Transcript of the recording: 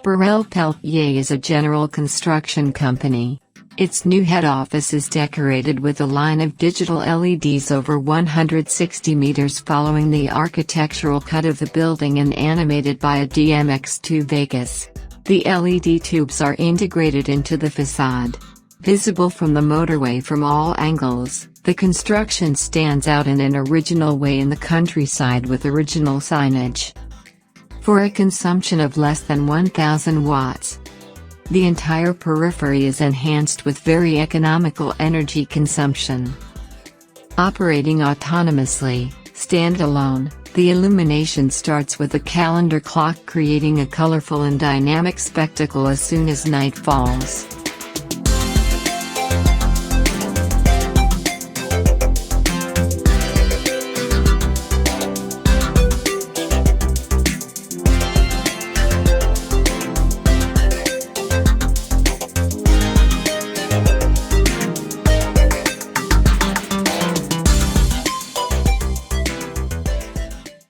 Barel-Pelletier is a general construction company. Its new head office is decorated with a line of digital LEDs over 160 meters following the architectural cut of the building and animated by a DMX2 Vegas. The LED tubes are integrated into the facade. Visible from the motorway from all angles, the construction stands out in an original way in the countryside with original signage. For a consumption of less than 1,000 watts. The entire periphery is enhanced with very economical energy consumption. Operating autonomously, standalone, the illumination starts with a calendar clock creating a colorful and dynamic spectacle as soon as night falls.